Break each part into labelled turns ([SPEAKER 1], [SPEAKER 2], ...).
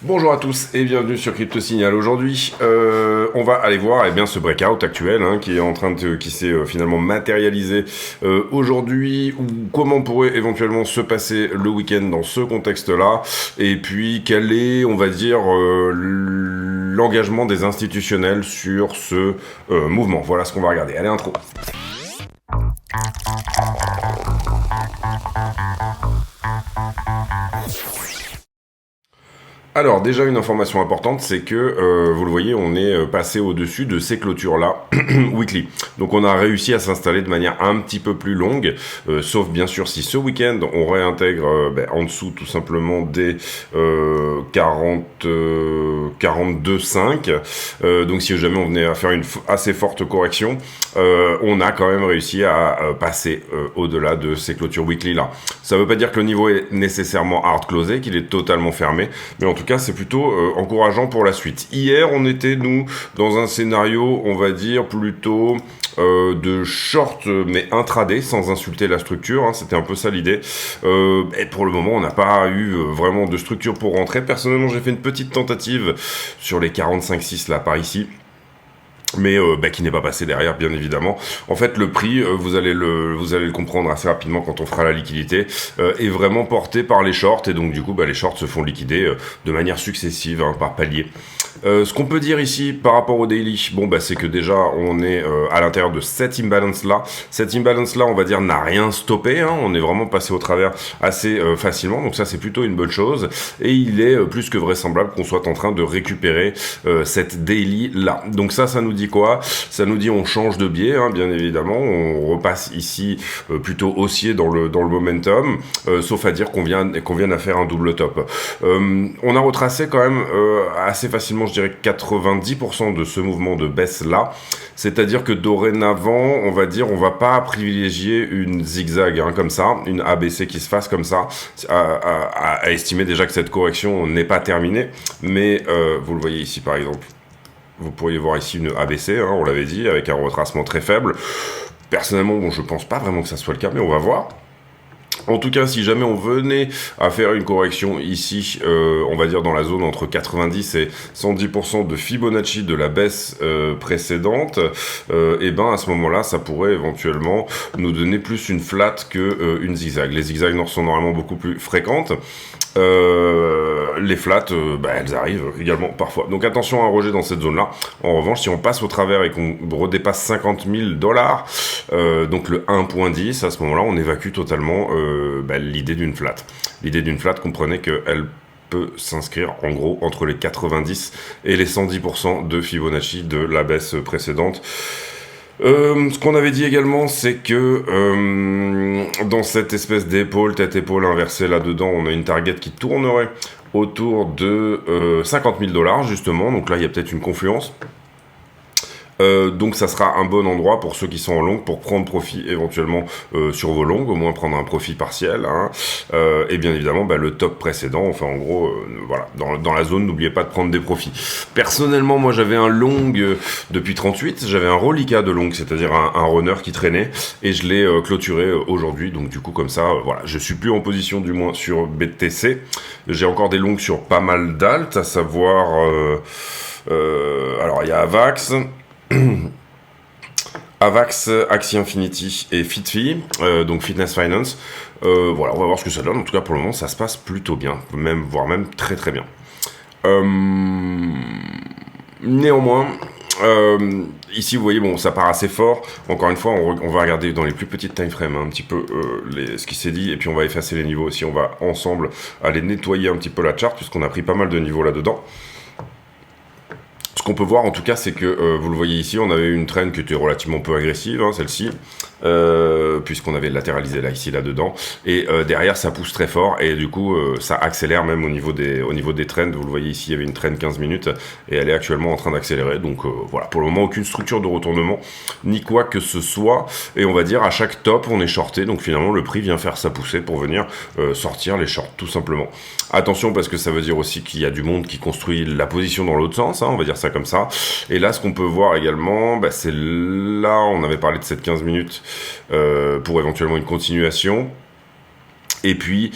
[SPEAKER 1] Bonjour à tous et bienvenue sur Crypto Signal. Aujourd'hui, on va aller voir ce breakout actuel qui est en train qui s'est finalement matérialisé aujourd'hui, ou comment pourrait éventuellement se passer le week-end dans ce contexte-là, et puis quel est, on va dire, l'engagement des institutionnels sur ce mouvement. Voilà ce qu'on va regarder. Allez, intro. Alors déjà une information importante, c'est que vous le voyez, on est passé au-dessus de ces clôtures-là weekly. Donc on a réussi à s'installer de manière un petit peu plus longue, sauf bien sûr si ce week-end on réintègre en dessous tout simplement des 42,5. Donc si jamais on venait à faire une assez forte correction, on a quand même réussi à passer au-delà de ces clôtures weekly-là. Ça ne veut pas dire que le niveau est nécessairement hard closé, qu'il est totalement fermé, mais en tout cas c'est plutôt encourageant pour la suite. Hier on était nous dans un scénario on va dire plutôt de short mais intraday sans insulter la structure, hein, c'était un peu ça l'idée. Et pour le moment on n'a pas eu vraiment de structure pour rentrer. Personnellement j'ai fait une petite tentative sur les 45,6 là par ici, mais qui n'est pas passé derrière, bien évidemment. En fait, le prix, vous allez le comprendre assez rapidement quand on fera la liquidité, est vraiment porté par les shorts, et donc du coup, les shorts se font liquider de manière successive, hein, par palier. Ce qu'on peut dire ici par rapport au daily, c'est que déjà on est à l'intérieur de cet imbalance là. Cet imbalance là, on va dire, n'a rien stoppé, hein. On est vraiment passé au travers assez facilement, donc ça c'est plutôt une bonne chose. Et il est plus que vraisemblable qu'on soit en train de récupérer cette daily là. Donc ça nous dit quoi? Ça nous dit on change de biais, hein, bien évidemment. On repasse ici plutôt haussier dans le momentum, sauf à dire qu'on vient à faire un double top. On a retracé quand même assez facilement, je dirais 90% de ce mouvement de baisse là, c'est-à-dire que dorénavant on va dire on va pas privilégier une zigzag, hein, comme ça, une ABC qui se fasse comme ça, à estimer déjà que cette correction n'est pas terminée, mais vous le voyez ici par exemple, vous pourriez voir ici une ABC, hein, on l'avait dit, avec un retracement très faible. Personnellement, je pense pas vraiment que ça soit le cas, mais on va voir. En tout cas, si jamais on venait à faire une correction ici, on va dire dans la zone entre 90 et 110% de Fibonacci de la baisse précédente, à ce moment-là, ça pourrait éventuellement nous donner plus une flat que une zigzag. Les zigzags sont normalement beaucoup plus fréquentes. Les flats, elles arrivent également parfois. Donc attention à un rejet dans cette zone-là. En revanche, si on passe au travers et qu'on redépasse 50 000 $, donc le 1.10, à ce moment-là, on évacue totalement l'idée d'une flat. L'idée d'une flat, comprenez qu'elle peut s'inscrire en gros entre les 90 et les 110% de Fibonacci de la baisse précédente. Ce qu'on avait dit également, c'est que dans cette espèce d'épaule, tête-épaule inversée là-dedans, on a une target qui tournerait autour de 50 000 $, justement. Donc là, il y a peut-être une confluence. Donc ça sera un bon endroit pour ceux qui sont en longue pour prendre profit éventuellement sur vos longues, au moins prendre un profit partiel, hein. Et bien évidemment le top précédent, enfin en gros voilà, dans la zone, n'oubliez pas de prendre des profits. Personnellement, moi j'avais un long depuis 38, j'avais un reliquat de long, c'est-à-dire un runner qui traînait, et je l'ai clôturé aujourd'hui, donc du coup comme ça voilà, je suis plus en position du moins sur BTC. J'ai encore des longues sur pas mal d'alt, à savoir alors il y a Avax, Avax, Axie Infinity et FitFi, donc Fitness Finance. Voilà, on va voir ce que ça donne. En tout cas, pour le moment, ça se passe plutôt bien, voire même très très bien. Néanmoins, ici, vous voyez, ça part assez fort. Encore une fois, on va regarder dans les plus petites time frames un petit peu ce qui s'est dit, et puis on va effacer les niveaux aussi. On va ensemble aller nettoyer un petit peu la chart, puisqu'on a pris pas mal de niveaux là-dedans. Ce qu'on peut voir en tout cas, c'est que vous le voyez ici, on avait une trend qui était relativement peu agressive, hein, celle-ci, puisqu'on avait latéralisé là, ici, là-dedans, et derrière ça pousse très fort, et du coup ça accélère même au niveau des trends. Vous le voyez ici, il y avait une trend 15 minutes, et elle est actuellement en train d'accélérer. Donc voilà, pour le moment aucune structure de retournement, ni quoi que ce soit, et on va dire à chaque top on est shorté, donc finalement le prix vient faire sa poussée pour venir sortir les shorts, tout simplement. Attention, parce que ça veut dire aussi qu'il y a du monde qui construit la position dans l'autre sens, hein, on va dire ça comme ça. Et là, ce qu'on peut voir également, c'est là, on avait parlé de cette 15 minutes pour éventuellement une continuation. Et puis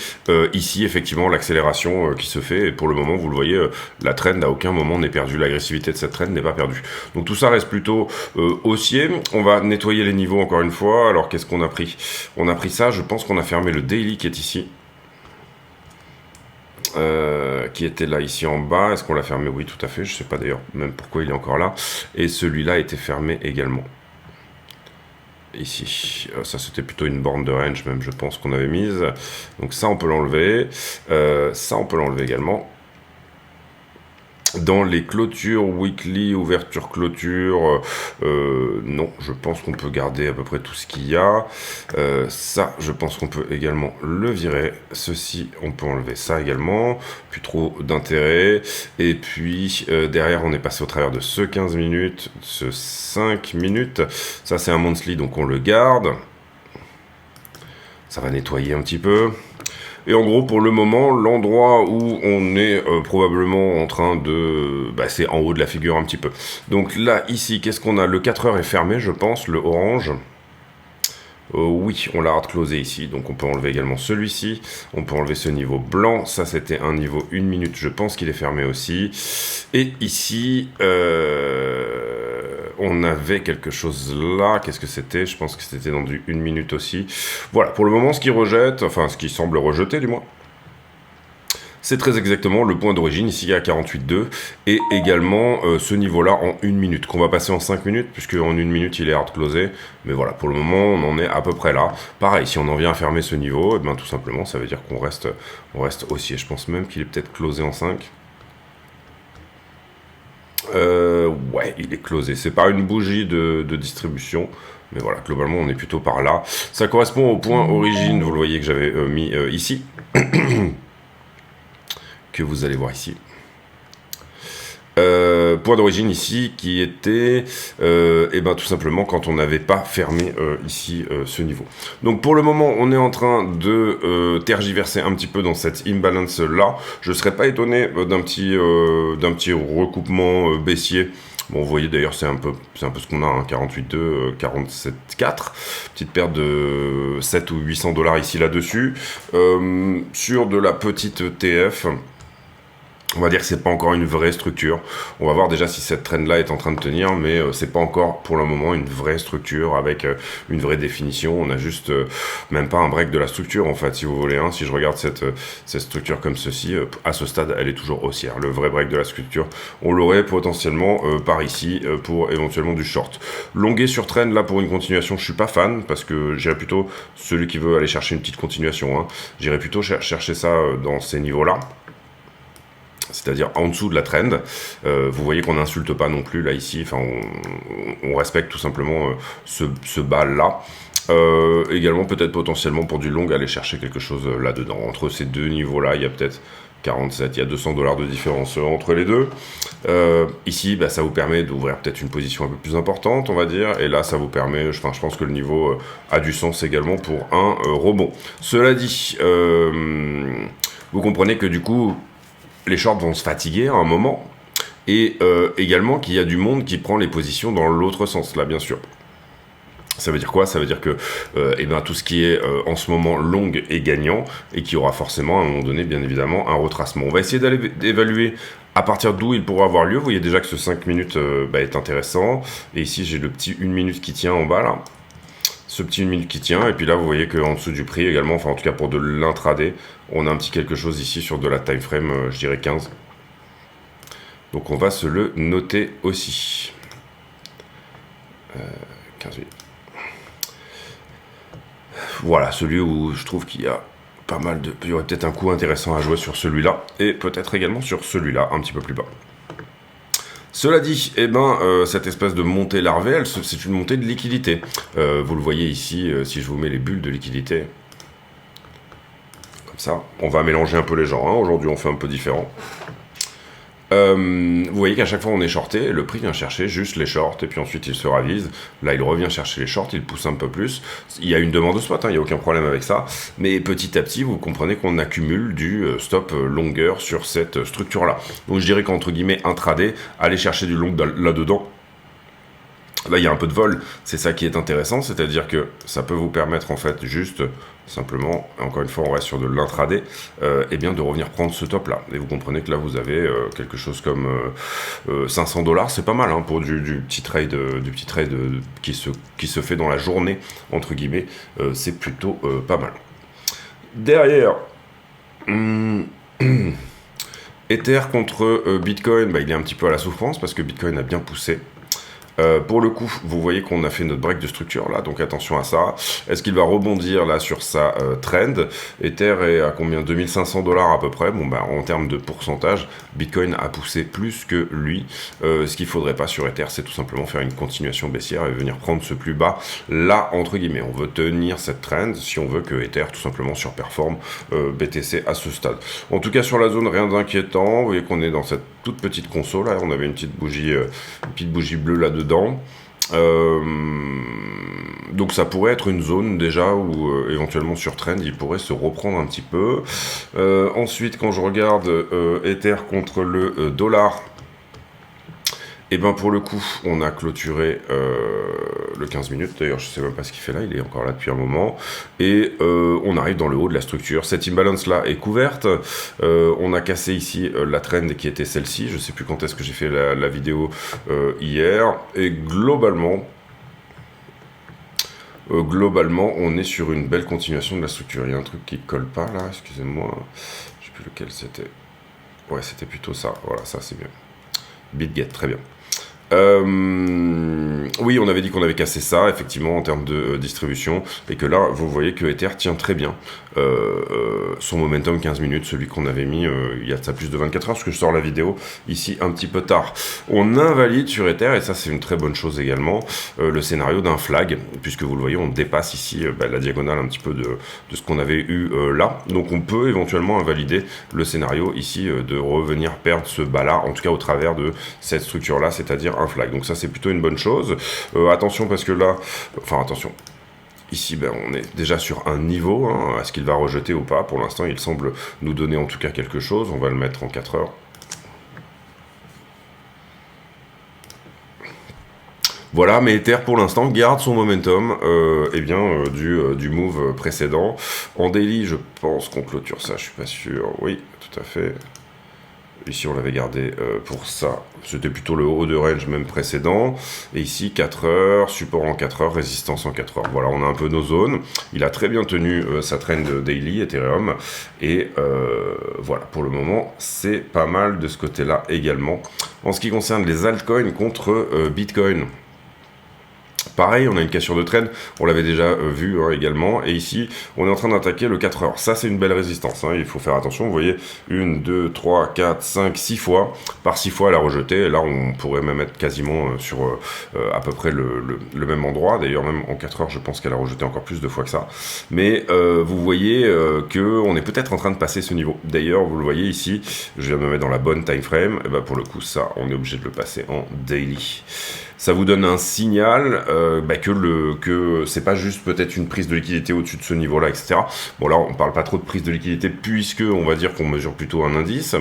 [SPEAKER 1] ici effectivement l'accélération qui se fait, et pour le moment vous le voyez, la trend à aucun moment n'est perdue, l'agressivité de cette trend n'est pas perdue. Donc tout ça reste plutôt haussier. On va nettoyer les niveaux encore une fois. Alors qu'est-ce qu'on a pris? On a pris ça, je pense qu'on a fermé le daily qui est ici. Qui était là ici en bas. Est-ce qu'on l'a fermé? Oui, tout à fait, je sais pas d'ailleurs même pourquoi il est encore là. Et celui-là était fermé également. Ici, ça c'était plutôt une borne de range même, je pense qu'on avait mise. Donc ça on peut l'enlever, ça on peut l'enlever également. Dans les clôtures weekly, ouverture clôture, non, je pense qu'on peut garder à peu près tout ce qu'il y a. Ça, je pense qu'on peut également le virer. Ceci, on peut enlever ça également. Plus trop d'intérêt. Et puis, derrière, on est passé au travers de ce 15 minutes, ce 5 minutes. Ça, c'est un monthly, donc on le garde. Ça va nettoyer un petit peu. Et en gros, pour le moment, l'endroit où on est probablement en train de... Bah, c'est en haut de la figure un petit peu. Donc là, ici, qu'est-ce qu'on a? Le 4 heures est fermé, je pense, le orange. Oui, on l'a hard closé ici, donc on peut enlever également celui-ci. On peut enlever ce niveau blanc. Ça, c'était un niveau 1 minute, je pense qu'il est fermé aussi. Et ici... on avait quelque chose là, qu'est-ce que c'était? Je pense que c'était dans du 1 minute aussi. Voilà, pour le moment, ce qui rejette, enfin, ce qui semble rejeter du moins, c'est très exactement le point d'origine, ici à 48,2, et également ce niveau-là en 1 minute, qu'on va passer en 5 minutes, puisque en 1 minute, il est hard closé. Mais voilà, pour le moment, on en est à peu près là. Pareil, si on en vient à fermer ce niveau, eh ben, tout simplement, ça veut dire qu'on reste haussier. Je pense même qu'il est peut-être closé en 5. Ouais, il est closé. C'est pas une bougie de distribution, mais voilà, globalement, on est plutôt par là. Ça correspond au point origine, vous le voyez que j'avais mis ici, que vous allez voir ici. Point d'origine ici qui était et ben tout simplement quand on n'avait pas fermé ici ce niveau. Donc pour le moment on est en train de tergiverser un petit peu dans cette imbalance là. Je ne serais pas étonné d'un petit recoupement baissier. Bon, vous voyez d'ailleurs c'est un peu ce qu'on a, hein, 48,2, 47,4, petite perte de 7 ou 800 $ ici là-dessus. Sur de la petite TF, on va dire que c'est pas encore une vraie structure. On va voir déjà si cette trend-là est en train de tenir, mais c'est pas encore pour le moment une vraie structure avec une vraie définition. On a juste même pas un break de la structure en fait, si vous voulez. Hein. Si je regarde cette structure comme ceci, à ce stade, elle est toujours haussière. Le vrai break de la structure, on l'aurait potentiellement par ici pour éventuellement du short. Longué sur trend, là pour une continuation, je suis pas fan parce que j'irais plutôt celui qui veut aller chercher une petite continuation. Hein. J'irais plutôt chercher ça dans ces niveaux-là. C'est-à-dire en dessous de la trend. Vous voyez qu'on n'insulte pas non plus là ici, enfin on respecte tout simplement ce bas là. Également peut-être potentiellement pour du long aller chercher quelque chose là-dedans. Entre ces deux niveaux-là, il y a peut-être 47, il y a 200 $ de différence entre les deux. Ici, bah, ça vous permet d'ouvrir peut-être une position un peu plus importante, on va dire. Et là, ça vous permet, je pense que le niveau a du sens également pour un rebond. Cela dit, vous comprenez que du coup, les shorts vont se fatiguer à un moment, et également qu'il y a du monde qui prend les positions dans l'autre sens, là, bien sûr. Ça veut dire quoi? Ça veut dire que eh ben, tout ce qui est en ce moment long est gagnant, et qu'il y aura forcément à un moment donné, bien évidemment, un retracement. On va essayer d'évaluer à partir d'où il pourra avoir lieu. Vous voyez déjà que ce 5 minutes est intéressant, et ici j'ai le petit 1 minute qui tient en bas, là. Ce petit 1 minute qui tient, et puis là vous voyez qu'en dessous du prix également, enfin en tout cas pour de l'intraday, on a un petit quelque chose ici sur de la time frame, je dirais 15. Donc on va se le noter aussi. 15 minutes. Voilà, celui où je trouve qu'il y a pas mal de... Il y aurait peut-être un coup intéressant à jouer sur celui-là, et peut-être également sur celui-là, un petit peu plus bas. Cela dit, eh ben, cette espèce de montée larvaire, c'est une montée de liquidité. Vous le voyez ici, si je vous mets les bulles de liquidité, comme ça, on va mélanger un peu les genres. Hein. Aujourd'hui, on fait un peu différent. Vous voyez qu'à chaque fois on est shorté, le prix vient chercher juste les shorts, et puis ensuite il se ravise. Là, il revient chercher les shorts, il pousse un peu plus. Il y a une demande de spot, hein, il n'y a aucun problème avec ça. Mais petit à petit, vous comprenez qu'on accumule du stop longueur sur cette structure-là. Donc je dirais qu'entre guillemets, intraday, aller chercher du long là-dedans, Là, il y a un peu de vol, c'est ça qui est intéressant, c'est-à-dire que ça peut vous permettre en fait juste, simplement, encore une fois on reste sur de l'intraday, et bien de revenir prendre ce top là. Et vous comprenez que là vous avez quelque chose comme 500 $, c'est pas mal hein, pour du petit trade, qui se fait dans la journée, entre guillemets, c'est plutôt pas mal. Derrière, Ether contre Bitcoin, bah, il est un petit peu à la souffrance parce que Bitcoin a bien poussé. Pour le coup, vous voyez qu'on a fait notre break de structure là, donc attention à ça. Est-ce qu'il va rebondir là sur sa trend? Ether est à combien? 2500 $ à peu près. Bon bah en termes de pourcentage, Bitcoin a poussé plus que lui. Ce qu'il faudrait pas sur Ether, c'est tout simplement faire une continuation baissière et venir prendre ce plus bas là entre guillemets. On veut tenir cette trend si on veut que Ether tout simplement surperforme BTC à ce stade. En tout cas sur la zone, rien d'inquiétant. Vous voyez qu'on est dans cette toute petite console là. On avait une petite bougie bleue là-dedans. Donc ça pourrait être une zone déjà où éventuellement sur trend il pourrait se reprendre un petit peu. Ensuite quand je regarde Ether contre le dollar, et ben pour le coup on a clôturé le 15 minutes, d'ailleurs je sais même pas ce qu'il fait là, il est encore là depuis un moment, et on arrive dans le haut de la structure. Cette imbalance là est couverte, on a cassé ici la trend qui était celle-ci, je sais plus quand est-ce que j'ai fait la vidéo hier, et globalement on est sur une belle continuation de la structure. Il y a un truc qui colle pas là, excusez-moi, je sais plus lequel c'était, ouais c'était plutôt ça, voilà ça c'est bien, BitGet, très bien. Oui, on avait dit qu'on avait cassé ça, effectivement, en termes de distribution, et que là, vous voyez que Ether tient très bien son momentum 15 minutes, celui qu'on avait mis il y a de ça plus de 24 heures, parce que je sors la vidéo ici un petit peu tard. On invalide sur Ether, et ça c'est une très bonne chose également, le scénario d'un flag, puisque vous le voyez, on dépasse ici la diagonale un petit peu de ce qu'on avait eu là, donc on peut éventuellement invalider le scénario ici de revenir perdre ce bas-là, en tout cas au travers de cette structure-là, c'est-à-dire un flag. Donc ça c'est plutôt une bonne chose. Attention parce que là, enfin attention, ici ben, on est déjà sur un niveau, hein, est-ce qu'il va rejeter ou pas? Pour l'instant il semble nous donner en tout cas quelque chose, on va le mettre en 4 heures. Voilà, mais Ether pour l'instant garde son momentum du move précédent. En daily, je pense qu'on clôture ça, je suis pas sûr. Oui, tout à fait. Ici, on l'avait gardé pour ça. C'était plutôt le haut de range même précédent. Et ici, 4 heures, support en 4 heures, résistance en 4 heures. Voilà, on a un peu nos zones. Il a très bien tenu sa trend daily, Ethereum. Et voilà, pour le moment, c'est pas mal de ce côté-là également. En ce qui concerne les altcoins contre Bitcoin, pareil, on a une cassure de trend, on l'avait déjà vu hein, également, et ici, on est en train d'attaquer le 4 heures. Ça, c'est une belle résistance, hein, il faut faire attention, vous voyez, 1, 2, 3, 4, 5, 6 fois, par 6 fois, elle a rejeté, et là, on pourrait même être quasiment sur à peu près le même endroit, d'ailleurs, même en 4 heures, je pense qu'elle a rejeté encore plus de fois que ça, mais vous voyez qu'on est peut-être en train de passer ce niveau. D'ailleurs, vous le voyez ici, je viens de me mettre dans la bonne time frame, et ben pour le coup, ça, on est obligé de le passer en daily. Ça vous donne un signal que c'est pas juste peut-être une prise de liquidité au-dessus de ce niveau-là, etc. Bon là, on parle pas trop de prise de liquidité puisque on va dire qu'on mesure plutôt un indice,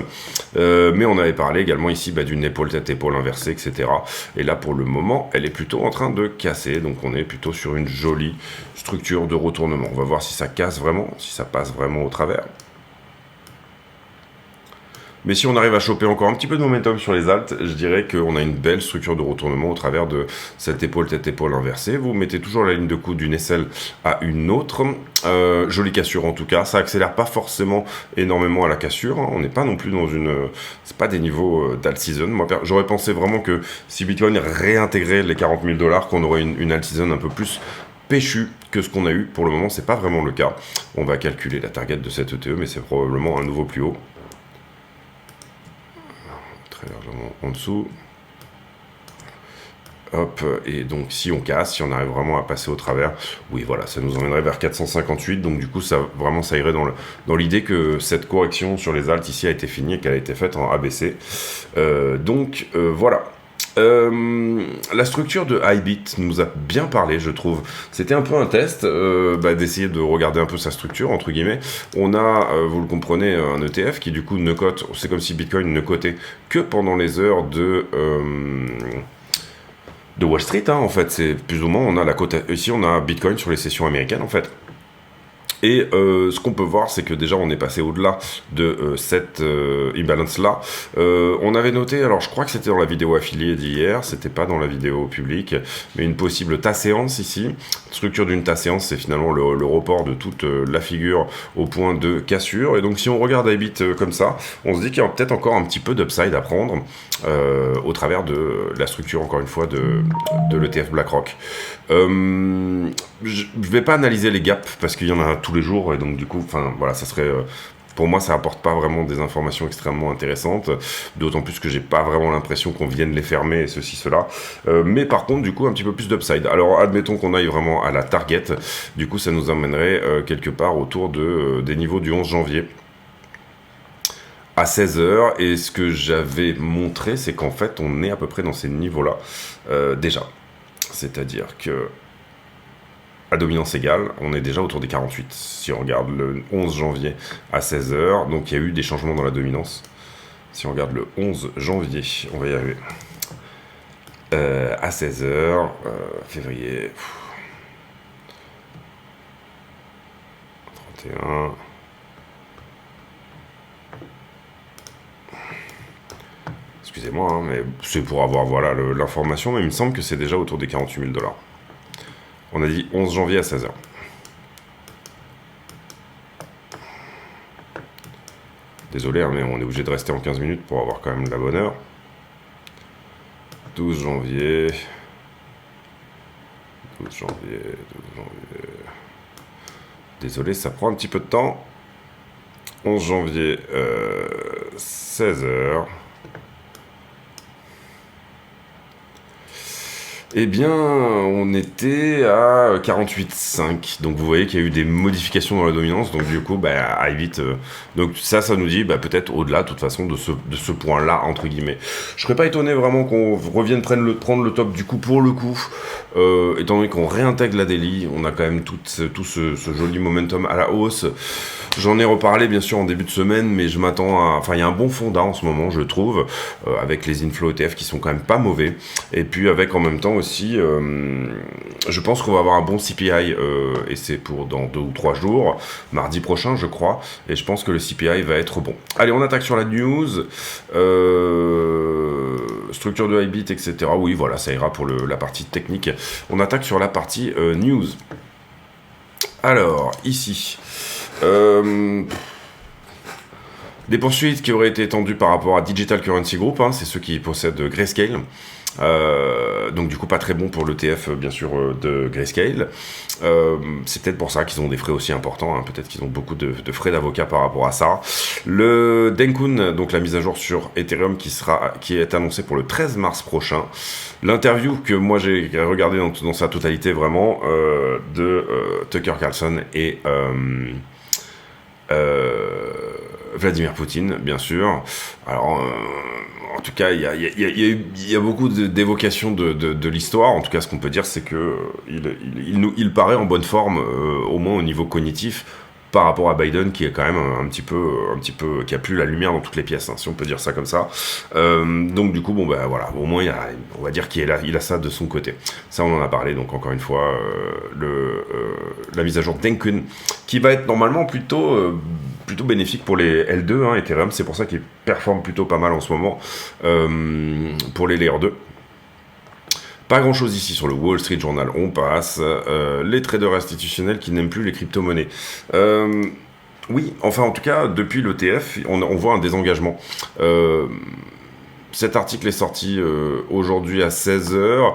[SPEAKER 1] mais on avait parlé également ici d'une épaule tête-épaule inversée, etc. Et là, pour le moment, elle est plutôt en train de casser, donc on est plutôt sur une jolie structure de retournement. On va voir si ça casse vraiment, si ça passe vraiment au travers. Mais si on arrive à choper encore un petit peu de momentum sur les alts, je dirais qu'on a une belle structure de retournement au travers de cette épaule tête-épaule inversée. Vous mettez toujours la ligne de coude d'une aisselle à une autre. Jolie cassure en tout cas. Ça accélère pas forcément énormément à la cassure. Hein. On n'est pas non plus dans une... c'est pas des niveaux d'alt season. Moi, j'aurais pensé vraiment que si Bitcoin réintégrait les 40 000 $, qu'on aurait une alt season un peu plus péchu que ce qu'on a eu. Pour le moment, c'est pas vraiment le cas. On va calculer la target de cette ETE, mais c'est probablement un nouveau plus haut. Largement en dessous. Hop, et donc si on casse, si on arrive vraiment à passer au travers, oui voilà, ça nous emmènerait vers 458, donc du coup ça irait dans l'idée que cette correction sur les alts ici a été finie et qu'elle a été faite en ABC. Voilà. La structure de Hybit nous a bien parlé, je trouve. C'était un peu un test d'essayer de regarder un peu sa structure, entre guillemets. On a, vous le comprenez, un ETF qui du coup ne cote, c'est comme si Bitcoin ne cotait que pendant les heures de Wall Street, hein, en fait. C'est plus ou moins, on a la cote, ici on a Bitcoin sur les sessions américaines, en fait. Et ce qu'on peut voir, c'est que déjà on est passé au-delà de cette imbalance-là. On avait noté, alors je crois que c'était dans la vidéo affiliée d'hier, c'était pas dans la vidéo publique, mais une possible tas-séance ici. Structure d'une tas-séance, c'est finalement le report de toute la figure au point de cassure. Et donc si on regarde IBIT comme ça, on se dit qu'il y a peut-être encore un petit peu d'upside à prendre au travers de la structure, encore une fois, de l'ETF BlackRock. Je vais pas analyser les gaps parce qu'il y en a tous les jours et donc du coup, enfin voilà, ça serait pour moi, ça apporte pas vraiment des informations extrêmement intéressantes, d'autant plus que j'ai pas vraiment l'impression qu'on vienne les fermer et ceci, cela. Mais par contre, du coup, un petit peu plus d'upside. Alors, admettons qu'on aille vraiment à la target. Du coup, ça nous amènerait quelque part autour des niveaux du 11 janvier à 16h. Et ce que j'avais montré, c'est qu'en fait, on est à peu près dans ces niveaux-là déjà. C'est-à-dire que à dominance égale, on est déjà autour des 48. Si on regarde le 11 janvier à 16h, donc il y a eu des changements dans la dominance. Si on regarde le 11 janvier, on va y arriver, à 16h, février, 31... Excusez-moi, hein, mais c'est pour avoir voilà, l'information, mais il me semble que c'est déjà autour des 48 000 $. On a dit 11 janvier à 16h. Désolé, hein, mais on est obligé de rester en 15 minutes pour avoir quand même la bonne heure. 12 janvier. 12 janvier. Désolé, ça prend un petit peu de temps. 11 janvier, 16h. Eh bien, on était à 48,5. Donc vous voyez qu'il y a eu des modifications dans la dominance. Donc du coup, IBIT. Donc ça nous dit peut-être au-delà, de toute façon, de ce point-là, entre guillemets. Je serais pas étonné vraiment qu'on revienne prendre le top du coup pour le coup. Étant donné qu'on réintègre la daily, on a quand même tout ce joli momentum à la hausse. J'en ai reparlé bien sûr en début de semaine, mais je m'attends à... Enfin, il y a un bon fond en ce moment, je trouve, avec les inflows ETF qui sont quand même pas mauvais. Et puis avec en même temps aussi, je pense qu'on va avoir un bon CPI, et c'est pour dans 2 ou 3 jours, mardi prochain je crois, et je pense que le CPI va être bon. Allez, on attaque sur la news, structure de IBIT, etc. Oui, voilà, ça ira pour la partie technique. On attaque sur la partie news. Alors, ici... des poursuites qui auraient été étendues par rapport à Digital Currency Group, hein, c'est ceux qui possèdent Grayscale. Donc du coup pas très bon pour l'ETF bien sûr de Grayscale. C'est peut-être pour ça qu'ils ont des frais aussi importants, hein. Peut-être qu'ils ont beaucoup de frais d'avocat par rapport à ça. Le Denkun, donc la mise à jour sur Ethereum qui est annoncée pour le 13 mars prochain. L'interview que moi j'ai regardé dans sa totalité vraiment de Tucker Carlson et Vladimir Poutine, bien sûr. Alors, en tout cas, il y a beaucoup d'évocations de l'histoire. En tout cas, ce qu'on peut dire, c'est que il paraît en bonne forme, au moins au niveau cognitif, par rapport à Biden, qui est quand même un petit peu, qui a plus la lumière dans toutes les pièces, hein, si on peut dire ça comme ça. Donc du coup, voilà, au moins on va dire qu'il a ça de son côté. Ça, on en a parlé. Donc encore une fois, la mise à jour Denkun, qui va être normalement plutôt bénéfique pour les L2, hein, Ethereum. C'est pour ça qu'il performe plutôt pas mal en ce moment pour les Layer 2. Pas grand chose ici sur le Wall Street Journal, on passe. Les traders institutionnels qui n'aiment plus les crypto-monnaies. Oui, enfin en tout cas, depuis l'ETF, on voit un désengagement. Cet article est sorti aujourd'hui à 16h.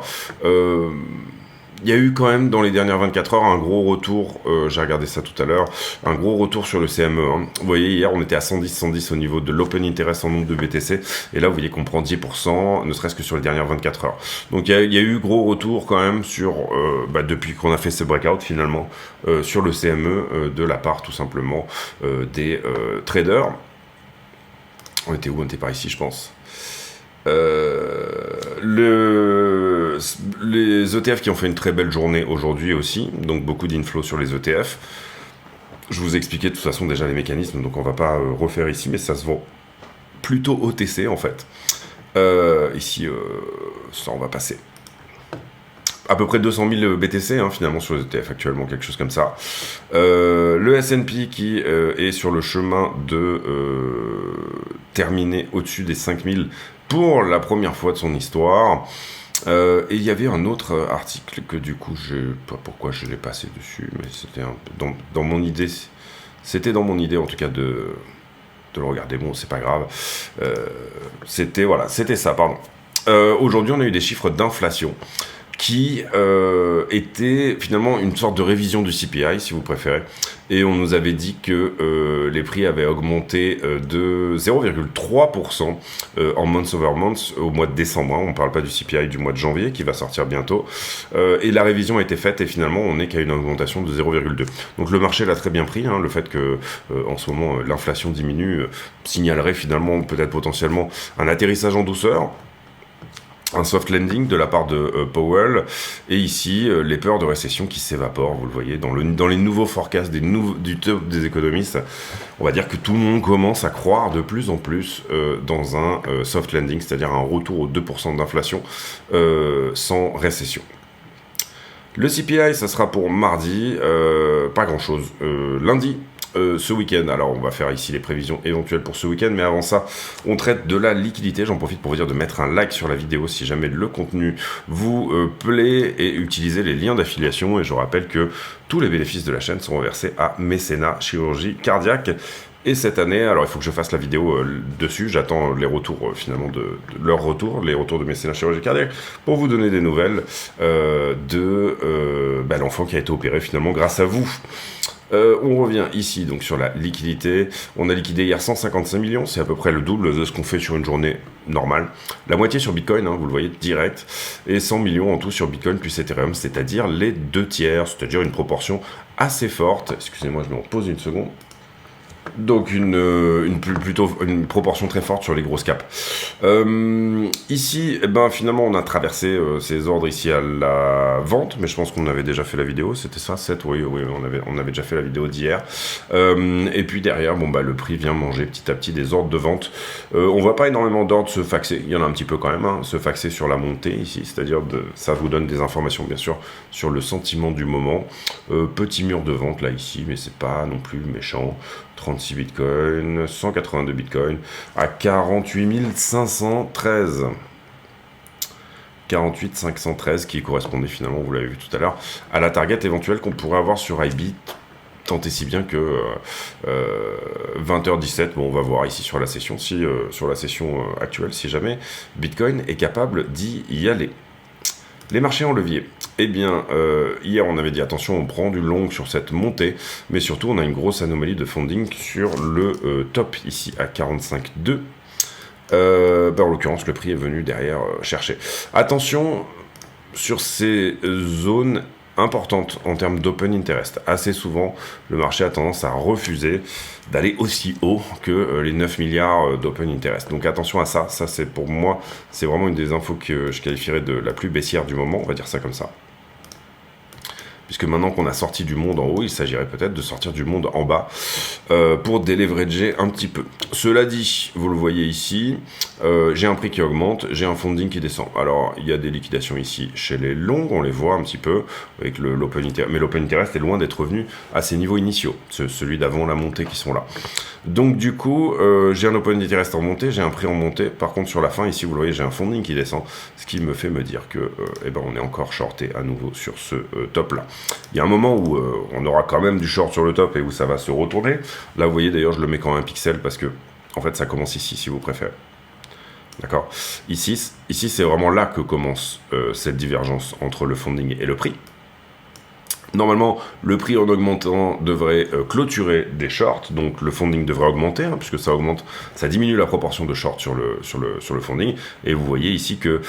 [SPEAKER 1] Il y a eu quand même dans les dernières 24 heures un gros retour, j'ai regardé ça tout à l'heure, un gros retour sur le CME. Hein. Vous voyez, hier on était à 110 au niveau de l'open interest en nombre de BTC, et là vous voyez qu'on prend 10%, ne serait-ce que sur les dernières 24 heures. Donc il y a eu gros retour quand même sur, depuis qu'on a fait ce breakout finalement, sur le CME de la part tout simplement des traders. On était où? On était par ici je pense. Les ETF qui ont fait une très belle journée aujourd'hui aussi, donc beaucoup d'inflow sur les ETF. Je vous ai expliqué de toute façon déjà les mécanismes, donc on va pas refaire ici, mais ça se vend plutôt OTC en fait. Ici, ça on va passer. à peu près 200 000 BTC finalement sur les ETF actuellement, quelque chose comme ça. Le S&P qui est sur le chemin de terminer au-dessus des 5000 pour la première fois de son histoire. Et il y avait un autre article que du coup, je sais pas pourquoi je l'ai passé dessus, mais c'était un peu dans mon idée. C'était dans mon idée en tout cas de le regarder. Bon, c'est pas grave. C'était ça, pardon. Aujourd'hui, on a eu des chiffres d'inflation qui était finalement une sorte de révision du CPI, si vous préférez. Et on nous avait dit que les prix avaient augmenté de 0,3% en month over month au mois de décembre. On ne parle pas du CPI du mois de janvier, qui va sortir bientôt. Et la révision a été faite, et finalement, on n'est qu'à une augmentation de 0,2. Donc le marché l'a très bien pris. Le fait que, en ce moment, l'inflation diminue signalerait finalement, peut-être potentiellement, un atterrissage en douceur. Un soft landing de la part de Powell, et ici les peurs de récession qui s'évaporent, vous le voyez, dans les nouveaux forecasts du top des économistes. On va dire que tout le monde commence à croire de plus en plus dans un soft landing, c'est-à-dire un retour aux 2% d'inflation sans récession. Le CPI, ça sera pour mardi, pas grand-chose. Lundi, ce week-end, alors on va faire ici les prévisions éventuelles pour ce week-end, mais avant ça, on traite de la liquidité. J'en profite pour vous dire de mettre un like sur la vidéo si jamais le contenu vous plaît, et utiliser les liens d'affiliation. Et je rappelle que tous les bénéfices de la chaîne seront versés à Mécénat Chirurgie Cardiaque. Et cette année, alors il faut que je fasse la vidéo dessus, j'attends les retours finalement de leur retour, les retours de Mécénat Chirurgie Cardiaque, pour vous donner des nouvelles de l'enfant qui a été opéré finalement grâce à vous. On revient ici donc sur la liquidité. On a liquidé hier 155 millions, c'est à peu près le double de ce qu'on fait sur une journée normale. La moitié sur Bitcoin, vous le voyez direct, et 100 millions en tout sur Bitcoin plus Ethereum, c'est-à-dire les 2/3, c'est-à-dire une proportion assez forte. Excusez-moi, je me repose une seconde. Donc plutôt une proportion très forte sur les grosses caps. Ici, finalement, on a traversé ces ordres ici à la vente, mais je pense qu'on avait déjà fait la vidéo, c'était ça, 7, oui, on avait déjà fait la vidéo d'hier. Et puis derrière, le prix vient manger petit à petit des ordres de vente. On voit pas énormément d'ordres se faxer, il y en a un petit peu quand même, se faxer sur la montée ici, c'est-à-dire ça vous donne des informations bien sûr sur le sentiment du moment. Petit mur de vente là ici, mais c'est pas non plus méchant. 36 bitcoins, 182 bitcoins à 48 513. 48 513 qui correspondait finalement, vous l'avez vu tout à l'heure, à la target éventuelle qu'on pourrait avoir sur IB, tant et si bien que 20h17, on va voir ici sur la session, sur la session actuelle, si jamais Bitcoin est capable d'y aller. Les marchés en levier. Eh bien, hier on avait dit attention, on prend du long sur cette montée, mais surtout on a une grosse anomalie de funding sur le top ici à 45,2. En l'occurrence, le prix est venu derrière chercher. Attention sur ces zones importante en termes d'open interest. Assez souvent, le marché a tendance à refuser d'aller aussi haut que les 9 milliards d'open interest. Donc attention à ça. Ça, c'est pour moi, c'est vraiment une des infos que je qualifierais de la plus baissière du moment. On va dire ça comme ça. Puisque maintenant qu'on a sorti du monde en haut, il s'agirait peut-être de sortir du monde en bas pour déleverager un petit peu. Cela dit, vous le voyez ici, j'ai un prix qui augmente, j'ai un funding qui descend. Alors, il y a des liquidations ici chez les longs, on les voit un petit peu, avec l'open interest, mais l'open interest est loin d'être revenu à ses niveaux initiaux, celui d'avant la montée qui sont là. Donc du coup, j'ai un open interest en montée, j'ai un prix en montée. Par contre, sur la fin, ici, vous le voyez, j'ai un funding qui descend, ce qui me fait me dire que on est encore shorté à nouveau sur ce top-là. Il y a un moment où on aura quand même du short sur le top et où ça va se retourner. Là, vous voyez, d'ailleurs, je le mets quand 1 pixel parce que, en fait, ça commence ici, si vous préférez. D'accord ? Ici c'est vraiment là que commence cette divergence entre le funding et le prix. Normalement, le prix en augmentant devrait clôturer des shorts, donc le funding devrait augmenter, puisque ça augmente, ça diminue la proportion de shorts sur le funding, et vous voyez ici que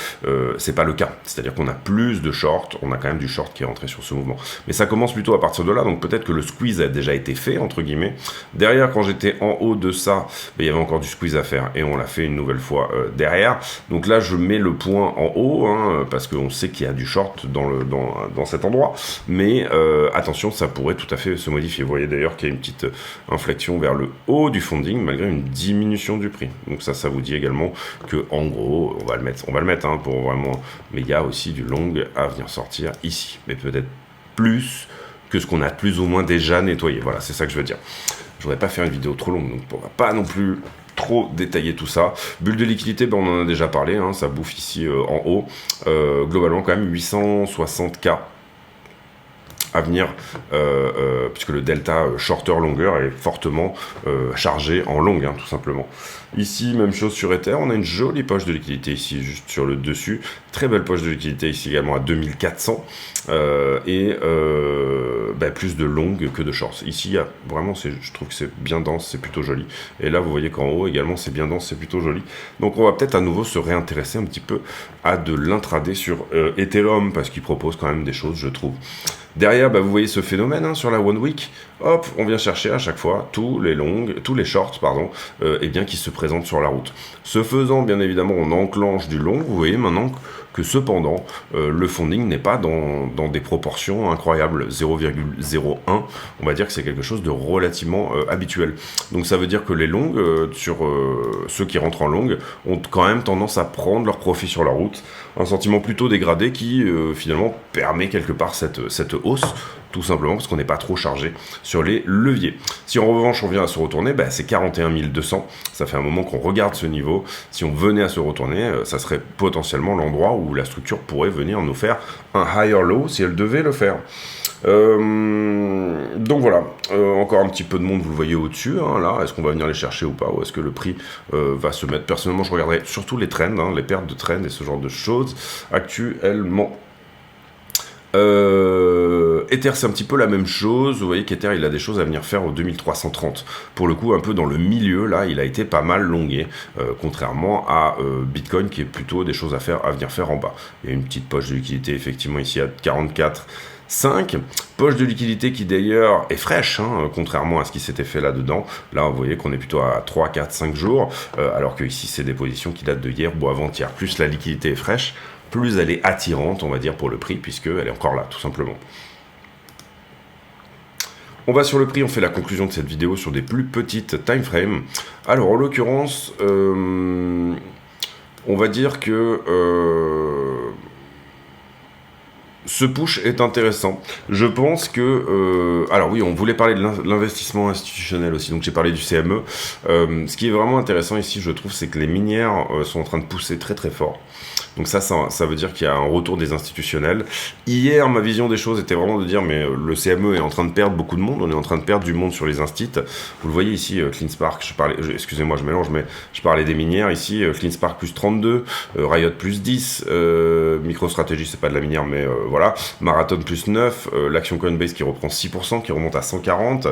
[SPEAKER 1] c'est pas le cas, c'est-à-dire qu'on a plus de shorts, on a quand même du short qui est rentré sur ce mouvement. Mais ça commence plutôt à partir de là, donc peut-être que le squeeze a déjà été fait, entre guillemets. Derrière, quand j'étais en haut de ça, il y avait encore du squeeze à faire, et on l'a fait une nouvelle fois derrière. Donc là, je mets le point en haut, parce qu'on sait qu'il y a du short dans cet endroit, mais attention, ça pourrait tout à fait se modifier. Vous voyez d'ailleurs qu'il y a une petite inflexion vers le haut du funding malgré une diminution du prix. Donc ça vous dit également que en gros, on va le mettre hein, pour vraiment. Mais il y a aussi du long à venir sortir ici, mais peut-être plus que ce qu'on a plus ou moins déjà nettoyé. Voilà, c'est ça que je veux dire. Je voudrais pas faire une vidéo trop longue, donc on va pas non plus trop détailler tout ça. Bulle de liquidité, ben on en a déjà parlé, hein, ça bouffe ici en haut. Globalement, quand même 860K à venir, puisque le delta shorter-longueur est fortement chargé en long, hein, tout simplement. Ici, même chose sur Ether, on a une jolie poche de liquidité ici, juste sur le dessus. Très belle poche de liquidité ici également à 2400. Plus de long que de short. Ici, il y a vraiment, je trouve que c'est bien dense, c'est plutôt joli. Et là, vous voyez qu'en haut également, c'est bien dense, c'est plutôt joli. Donc, on va peut-être à nouveau se réintéresser un petit peu à de l'intraday sur Ethereum, parce qu'il propose quand même des choses, je trouve. Derrière, vous voyez ce phénomène hein, sur la One Week. Hop, on vient chercher à chaque fois tous les shorts, qui se présentent sur la route. Ce faisant, bien évidemment, on enclenche du long. Vous voyez maintenant que cependant, le funding n'est pas dans des proportions incroyables, 0,01. On va dire que c'est quelque chose de relativement habituel. Donc ça veut dire que les longues, ceux qui rentrent en longue, ont quand même tendance à prendre leur profit sur la route. Un sentiment plutôt dégradé qui, finalement, permet quelque part cette hausse, tout simplement parce qu'on n'est pas trop chargé sur les leviers. Si en revanche on vient à se retourner, c'est 41 200. Ça fait un moment qu'on regarde ce niveau. Si on venait à se retourner, ça serait potentiellement l'endroit où la structure pourrait venir nous faire un higher low si elle devait le faire. Donc voilà, encore un petit peu de monde, vous le voyez au-dessus, hein, là, est-ce qu'on va venir les chercher ou pas, ou est-ce que le prix va se mettre. Personnellement, je regarderai surtout les trends, hein, les pertes de trends et ce genre de choses actuellement. Ether, c'est un petit peu la même chose. Vous voyez qu'Ether, il a des choses à venir faire au 2330. Pour le coup, un peu dans le milieu, là, il a été pas mal longué, contrairement à Bitcoin, qui est plutôt des choses à venir faire en bas. Il y a une petite poche de liquidité, effectivement, ici à 44,5. Poche de liquidité qui, d'ailleurs, est fraîche, hein, contrairement à ce qui s'était fait là-dedans. Là, vous voyez qu'on est plutôt à 3, 4, 5 jours, alors que ici, c'est des positions qui datent de hier ou avant-hier. Plus la liquidité est fraîche, plus elle est attirante, on va dire, pour le prix, puisqu'elle est encore là, tout simplement. On va sur le prix, on fait la conclusion de cette vidéo sur des plus petites time frames. Alors, en l'occurrence, on va dire que ce push est intéressant. Je pense que... alors oui, on voulait parler de l'investissement institutionnel aussi, donc j'ai parlé du CME. Ce qui est vraiment intéressant ici, je trouve, c'est que les minières sont en train de pousser très très fort. Donc ça veut dire qu'il y a un retour des institutionnels. Hier, ma vision des choses était vraiment de dire, mais le CME est en train de perdre beaucoup de monde, on est en train de perdre du monde sur les instituts. Vous le voyez ici, CleanSpark, excusez-moi, je mélange, mais je parlais des minières ici, CleanSpark plus 32, Riot plus 10, MicroStrategy, c'est pas de la minière, mais voilà, Marathon plus 9, l'action Coinbase qui reprend 6%, qui remonte à 140.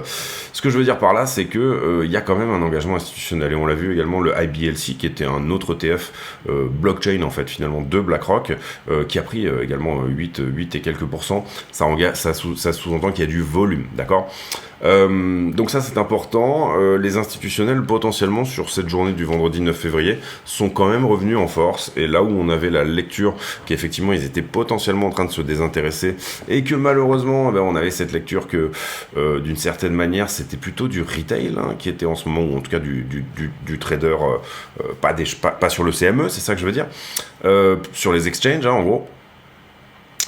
[SPEAKER 1] Ce que je veux dire par là, c'est que il y a quand même un engagement institutionnel, et on l'a vu également le IBLC, qui était un autre ETF blockchain, en fait, finalement, de BlackRock, qui a pris également 8 et quelques pourcents. Ça sous-entend qu'il y a du volume, d'accord ? Donc ça, c'est important. Les institutionnels, potentiellement, sur cette journée du vendredi 9 février, sont quand même revenus en force. Et là où on avait la lecture qu'effectivement, ils étaient potentiellement en train de se désintéresser, et que malheureusement, on avait cette lecture que, d'une certaine manière, c'était plutôt du retail, hein, qui était en ce moment, ou en tout cas du trader, pas sur le CME, c'est ça que je veux dire, sur les exchanges, hein, en gros.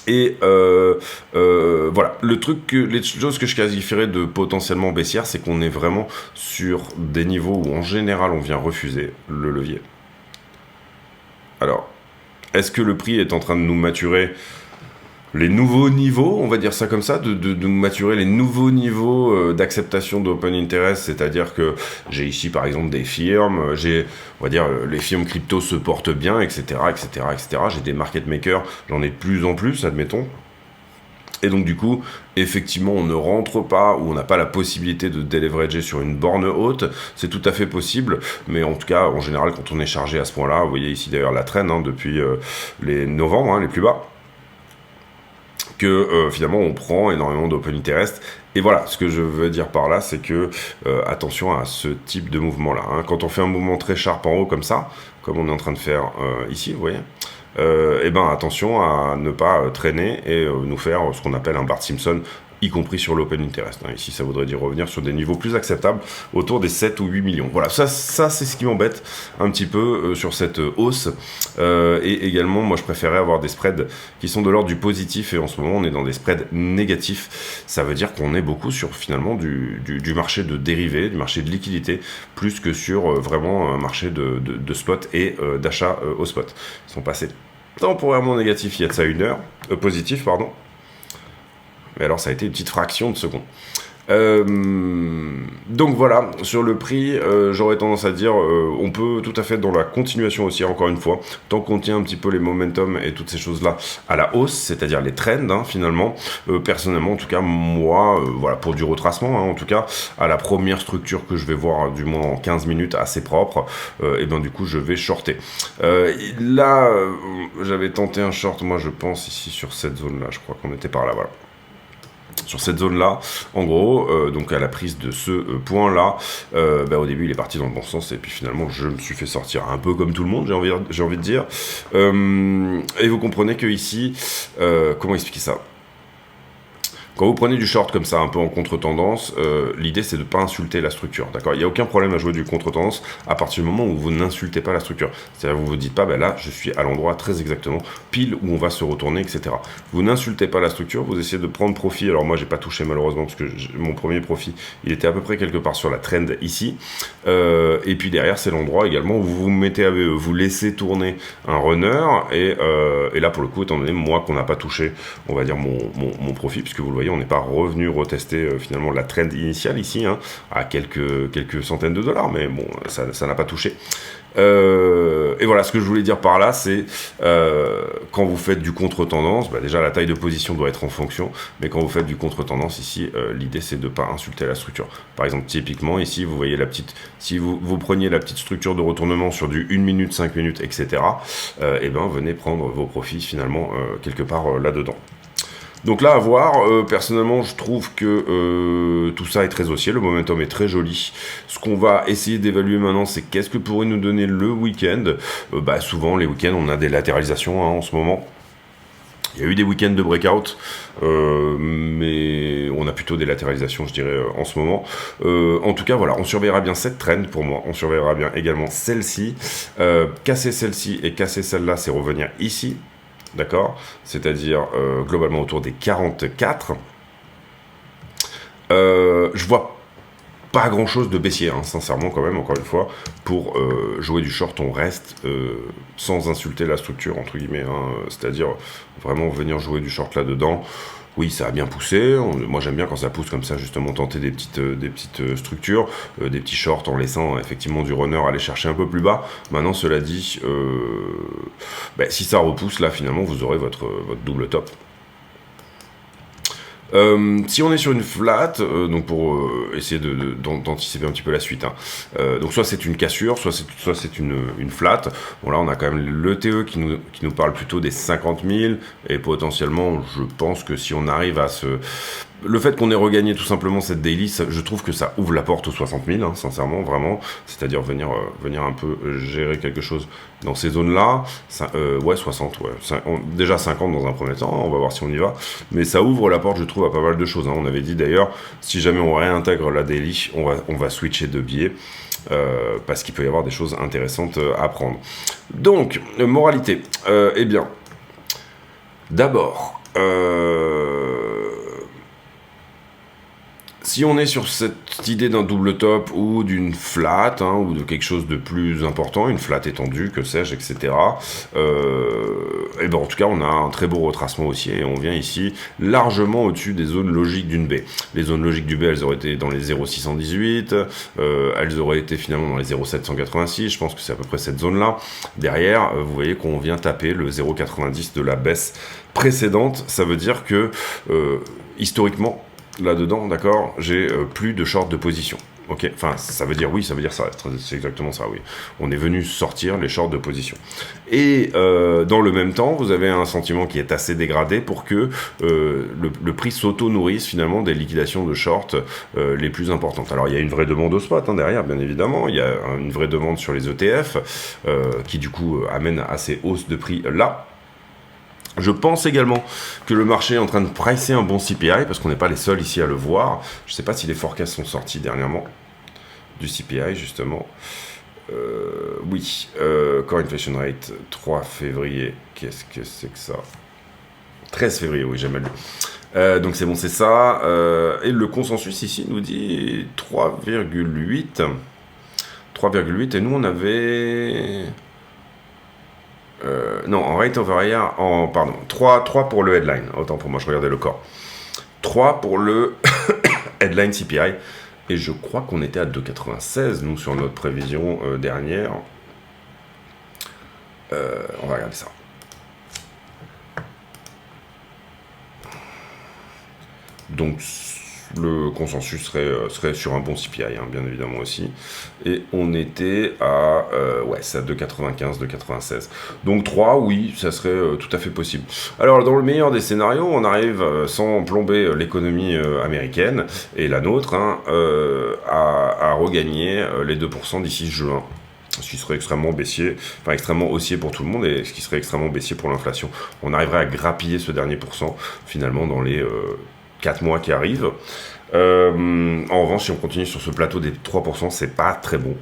[SPEAKER 1] Et voilà, les choses que je qualifierais de potentiellement baissières, c'est qu'on est vraiment sur des niveaux où en général on vient refuser le levier. Alors, est-ce que le prix est en train de nous maturer les nouveaux niveaux, on va dire ça comme ça, de maturer les nouveaux niveaux d'acceptation d'open interest, c'est-à-dire que j'ai ici par exemple des firmes, on va dire les firmes crypto se portent bien, etc., etc., etc. J'ai des market makers, j'en ai de plus en plus, admettons. Et donc du coup, effectivement, on ne rentre pas ou on n'a pas la possibilité de déleverager sur une borne haute. C'est tout à fait possible, mais en tout cas, en général, quand on est chargé à ce point-là, vous voyez ici d'ailleurs la traîne, hein, depuis les novembre, hein, les plus bas. que finalement on prend énormément d'open interest. Et voilà, ce que je veux dire par là, c'est que attention à ce type de mouvement-là. Hein. Quand on fait un mouvement très sharp en haut comme ça, comme on est en train de faire ici, vous voyez, et ben attention à ne pas traîner et nous faire ce qu'on appelle un Bart Simpson, y compris sur l'open interest. Hein. Ici, ça voudrait dire revenir sur des niveaux plus acceptables, autour des 7 ou 8 millions. Voilà, ça c'est ce qui m'embête un petit peu sur cette hausse. Et également, moi, je préférais avoir des spreads qui sont de l'ordre du positif, et en ce moment, on est dans des spreads négatifs. Ça veut dire qu'on est beaucoup sur, finalement, du marché de dérivés, du marché de liquidité, plus que sur vraiment un marché de spot et d'achat au spot. Ils sont passés temporairement négatifs il y a de ça une heure, positif, pardon. Mais alors ça a été une petite fraction de seconde. Donc voilà, sur le prix, j'aurais tendance à dire, on peut tout à fait dans la continuation aussi, encore une fois, tant qu'on tient un petit peu les momentum et toutes ces choses-là à la hausse, c'est-à-dire les trends, hein, finalement, personnellement, en tout cas, moi, voilà, pour du retracement, hein, en tout cas, à la première structure que je vais voir, du moins en 15 minutes, assez propre, et ben du coup, je vais shorter. Là, j'avais tenté un short, moi, je pense, ici, sur cette zone-là, je crois qu'on était par là, voilà. Sur cette zone-là, en gros, donc à la prise de ce point-là, au début il est parti dans le bon sens, et puis finalement je me suis fait sortir un peu comme tout le monde, j'ai envie de dire. Et vous comprenez que ici, comment expliquer ça ? Quand vous prenez du short comme ça, un peu en contre-tendance, l'idée c'est de ne pas insulter la structure, d'accord ? Il n'y a aucun problème à jouer du contre-tendance à partir du moment où vous n'insultez pas la structure. C'est-à-dire vous ne vous dites pas, là je suis à l'endroit très exactement, pile où on va se retourner, etc. Vous n'insultez pas la structure, vous essayez de prendre profit. Alors moi j'ai pas touché malheureusement, parce que mon premier profit, il était à peu près quelque part sur la trend ici. Et puis derrière c'est l'endroit également où vous vous mettez à VE, vous laissez tourner un runner, et là pour le coup, étant donné moi qu'on n'a pas touché, on va dire mon profit, puisque vous le voyez, on n'est pas revenu retester finalement la trend initiale ici, hein, à quelques centaines de dollars, mais bon, ça n'a pas touché. Et voilà, ce que je voulais dire par là, c'est quand vous faites du contre-tendance, déjà la taille de position doit être en fonction, mais quand vous faites du contre-tendance ici, l'idée c'est de ne pas insulter la structure. Par exemple, typiquement ici, vous voyez la petite, si vous preniez la petite structure de retournement sur du 1 minute, 5 minutes, etc., venez prendre vos profits finalement quelque part là-dedans. Donc là, à voir, personnellement, je trouve que tout ça est très haussier, le momentum est très joli. Ce qu'on va essayer d'évaluer maintenant, c'est qu'est-ce que pourrait nous donner le week-end. Souvent, les week-ends, on a des latéralisations, hein, en ce moment. Il y a eu des week-ends de breakout, mais on a plutôt des latéralisations, je dirais, en ce moment. En tout cas, voilà, on surveillera bien cette trend pour moi. On surveillera bien également celle-ci. Casser celle-ci et casser celle-là, c'est revenir ici. D'accord, c'est-à-dire globalement autour des 44. Je vois pas grand-chose de baissier, hein, sincèrement quand même, encore une fois. Pour jouer du short, on reste sans insulter la structure, entre guillemets, hein, c'est-à-dire vraiment venir jouer du short là-dedans. Oui, ça a bien poussé. Moi, j'aime bien quand ça pousse comme ça, justement, tenter des petites structures, des petits shorts en laissant effectivement du runner aller chercher un peu plus bas. Maintenant, cela dit, si ça repousse, là, finalement, vous aurez votre double top. Si on est sur une flat, donc pour essayer d'anticiper un petit peu la suite, hein. Donc soit c'est une cassure, soit c'est une flat. Bon là on a quand même le TE qui nous parle plutôt des 50 000, et potentiellement je pense que si on arrive à le fait qu'on ait regagné tout simplement cette daily, je trouve que ça ouvre la porte aux 60 000, hein, sincèrement, vraiment. C'est-à-dire venir un peu gérer quelque chose dans ces zones-là. 60, ouais. Déjà 50 dans un premier temps, on va voir si on y va. Mais ça ouvre la porte, je trouve, à pas mal de choses, hein. On avait dit d'ailleurs, si jamais on réintègre la daily, on va switcher de biais. Parce qu'il peut y avoir des choses intéressantes à prendre. Donc, moralité. D'abord, si on est sur cette idée d'un double top ou d'une flat, hein, ou de quelque chose de plus important, une flat étendue, que sais-je, etc., en tout cas, on a un très beau retracement haussier, et on vient ici largement au-dessus des zones logiques d'une baie. Les zones logiques du baie, elles auraient été dans les 0,618, elles auraient été finalement dans les 0,786, je pense que c'est à peu près cette zone-là. Derrière, vous voyez qu'on vient taper le 0,90 de la baisse précédente. Ça veut dire que, historiquement, là-dedans, d'accord, j'ai plus de short de position. ok. Enfin, ça veut dire oui, ça veut dire ça. C'est exactement ça, oui. On est venu sortir les shorts de position. Et dans le même temps, vous avez un sentiment qui est assez dégradé pour que le prix s'auto-nourrisse finalement des liquidations de shorts les plus importantes. Alors, il y a une vraie demande au spot derrière, bien évidemment. Il y a une vraie demande sur les ETF qui, du coup, amène à ces hausses de prix là. Je pense également que le marché est en train de pricer un bon CPI, parce qu'on n'est pas les seuls ici à le voir. Je ne sais pas si les forecasts sont sortis dernièrement du CPI, justement. Oui, Core Inflation Rate, 3 février. Qu'est-ce que c'est que ça? 13 février, oui, j'ai mal lu. Donc c'est bon, c'est ça. Et le consensus ici nous dit 3,8. 3,8, et nous on avait... non, en rate of area, pardon, 3 pour le headline, autant pour moi, je regardais le corps. 3 pour le headline CPI, et je crois qu'on était à 2,96, nous, sur notre prévision dernière. On va regarder ça. Donc, le consensus serait sur un bon CPI, bien évidemment aussi. Et on était à, c'est à 2,95, 2,96. Donc 3, oui, ça serait tout à fait possible. Alors, dans le meilleur des scénarios, on arrive, sans plomber l'économie américaine, et la nôtre, à regagner les 2% d'ici juin. Ce qui serait extrêmement baissier, enfin extrêmement haussier pour tout le monde, et ce qui serait extrêmement baissier pour l'inflation. On arriverait à grappiller ce dernier pourcent, finalement, dans les 4 mois qui arrivent. En revanche, si on continue sur ce plateau des 3%, c'est pas très bon.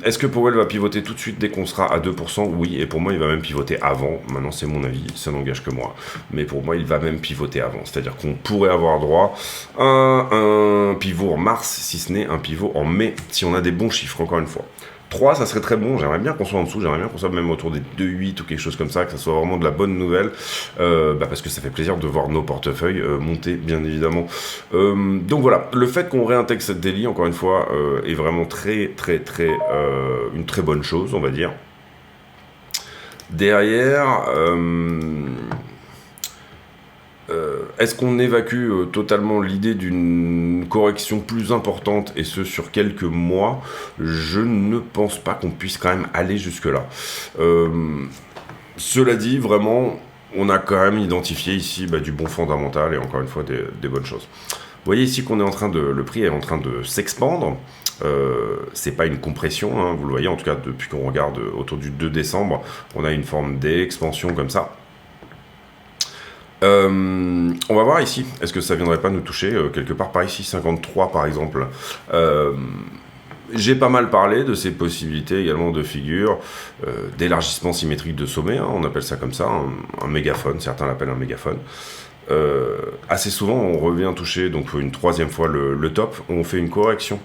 [SPEAKER 1] Est-ce que Powell va pivoter tout de suite dès qu'on sera à 2%? Oui, et pour moi, il va même pivoter avant. Maintenant, c'est mon avis, ça n'engage que moi. Mais pour moi, il va même pivoter avant. C'est-à-dire qu'on pourrait avoir droit à un pivot en mars, si ce n'est un pivot en mai, si on a des bons chiffres, encore une fois. 3, ça serait très bon, j'aimerais bien qu'on soit en dessous, j'aimerais bien qu'on soit même autour des 2,8 ou quelque chose comme ça, que ça soit vraiment de la bonne nouvelle, parce que ça fait plaisir de voir nos portefeuilles monter, bien évidemment. Donc voilà, le fait qu'on réintègre cette daily, encore une fois, est vraiment une très bonne chose, on va dire. Derrière... est-ce qu'on évacue totalement l'idée d'une correction plus importante, et ce sur quelques mois? Je ne pense pas qu'on puisse quand même aller jusque-là. Cela dit, vraiment, on a quand même identifié ici du bon fondamental et encore une fois des bonnes choses. Vous voyez ici qu'on est en train le prix est en train de s'expandre. C'est pas une compression, vous le voyez, en tout cas depuis qu'on regarde autour du 2 décembre, on a une forme d'expansion comme ça. On va voir ici, est-ce que ça viendrait pas nous toucher quelque part par ici, 53 par exemple. J'ai pas mal parlé de ces possibilités également de figures, d'élargissement symétrique de sommet, on appelle ça comme ça, un mégaphone, certains l'appellent un mégaphone. Assez souvent on revient toucher donc une troisième fois le top, on fait une correction.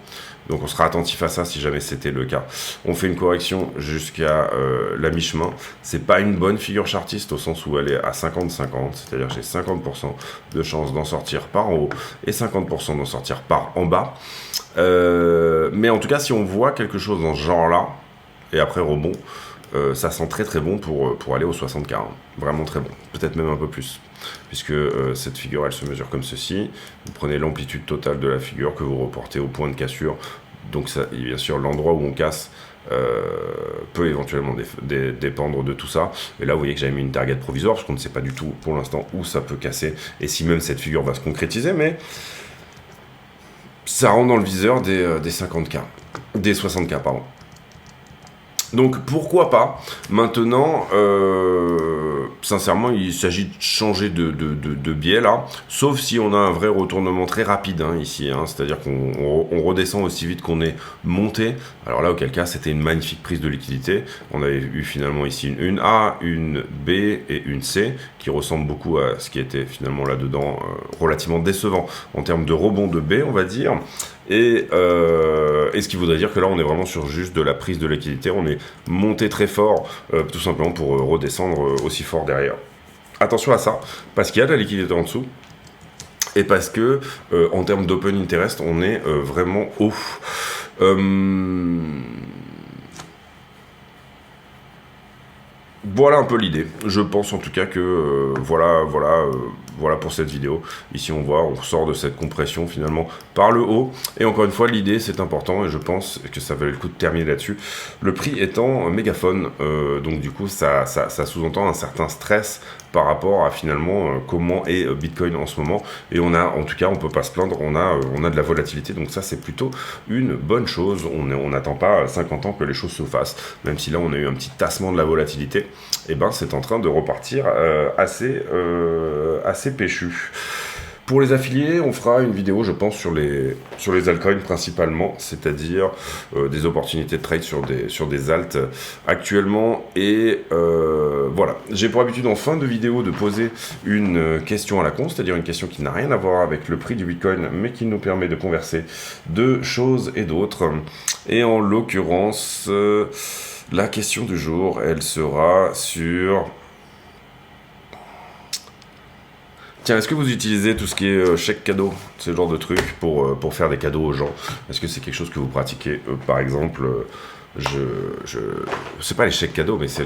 [SPEAKER 1] Donc on sera attentif à ça si jamais c'était le cas. On fait une correction jusqu'à la mi-chemin. C'est pas une bonne figure chartiste au sens où elle est à 50-50, c'est-à-dire j'ai 50% de chance d'en sortir par en haut et 50% d'en sortir par en bas. Mais en tout cas, si on voit quelque chose dans ce genre-là, et après rebond, ça sent très très bon pour aller au 60K. Vraiment très bon, peut-être même un peu plus. Puisque cette figure elle se mesure comme ceci, vous prenez l'amplitude totale de la figure que vous reportez au point de cassure, donc ça, et bien sûr l'endroit où on casse peut éventuellement dépendre de tout ça, et là vous voyez que j'avais mis une target provisoire parce qu'on ne sait pas du tout pour l'instant où ça peut casser et si même cette figure va se concrétiser, mais ça rentre dans le viseur des 50K, des 60K pardon. Donc pourquoi pas. Maintenant, sincèrement, il s'agit de changer de biais là, sauf si on a un vrai retournement très rapide ici, c'est-à-dire qu'on redescend aussi vite qu'on est monté. Alors là, auquel cas, c'était une magnifique prise de liquidité. On avait eu finalement ici une A, une B et une C, qui ressemble beaucoup à ce qui était finalement là-dedans, relativement décevant en termes de rebond de B, on va dire. Et ce qui voudrait dire que là on est vraiment sur juste de la prise de liquidité, on est monté très fort tout simplement pour redescendre aussi fort derrière. Attention à ça, parce qu'il y a de la liquidité en dessous et parce que en termes d'open interest on est vraiment haut. Voilà un peu l'idée. Je pense en tout cas que voilà pour cette vidéo. Ici on voit, on sort de cette compression finalement par le haut. Et encore une fois, l'idée c'est important et je pense que ça valait le coup de terminer là-dessus. Le prix étant mégaphone, donc du coup ça sous-entend un certain stress par rapport à finalement comment est Bitcoin en ce moment. Et on a, en tout cas, on peut pas se plaindre, on a de la volatilité. Donc ça c'est plutôt une bonne chose. On n'attend pas 50 ans que les choses se fassent, même si là on a eu un petit tassement de la volatilité. Et ben c'est en train de repartir assez péchu. Pour les affiliés, on fera une vidéo, je pense, sur les altcoins principalement, c'est-à-dire des opportunités de trade sur des alts actuellement. Et voilà, j'ai pour habitude en fin de vidéo de poser une question à la con, c'est-à-dire une question qui n'a rien à voir avec le prix du Bitcoin, mais qui nous permet de converser de choses et d'autres. Et en l'occurrence, la question du jour, elle sera sur... Tiens, est-ce que vous utilisez tout ce qui est chèque cadeau, ce genre de truc, pour faire des cadeaux aux gens? Est-ce que c'est quelque chose que vous pratiquez? Par exemple, je sais pas les chèques cadeaux, mais c'est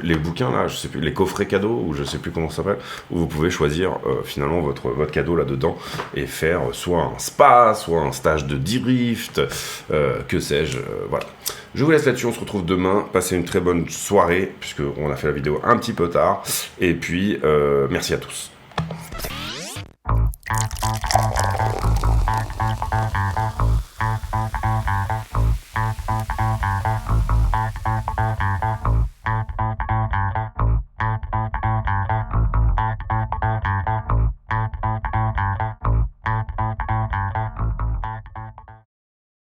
[SPEAKER 1] les bouquins là, je sais plus, les coffrets cadeaux, ou je sais plus comment ça s'appelle, où vous pouvez choisir finalement votre cadeau là-dedans et faire soit un spa, soit un stage de drift, que sais-je, voilà. Je vous laisse là-dessus, on se retrouve demain, passez une très bonne soirée, puisqu'on a fait la vidéo un petit peu tard, et puis merci à tous.